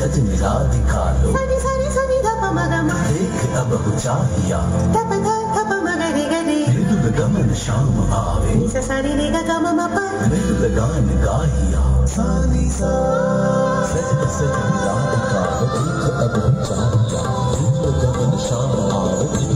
सजन राधिका लो सनी सनी सनी धप मगम देख अब हो चाहिया धप धप मगरे गरे मृदुल गमन शाम आवे निसा सारी रे ग गम मप मृदुल गान गाहिया सानी सा सजन सजन राधिका लो देख अब हो चाहिया मृदुल गमन शाम आवे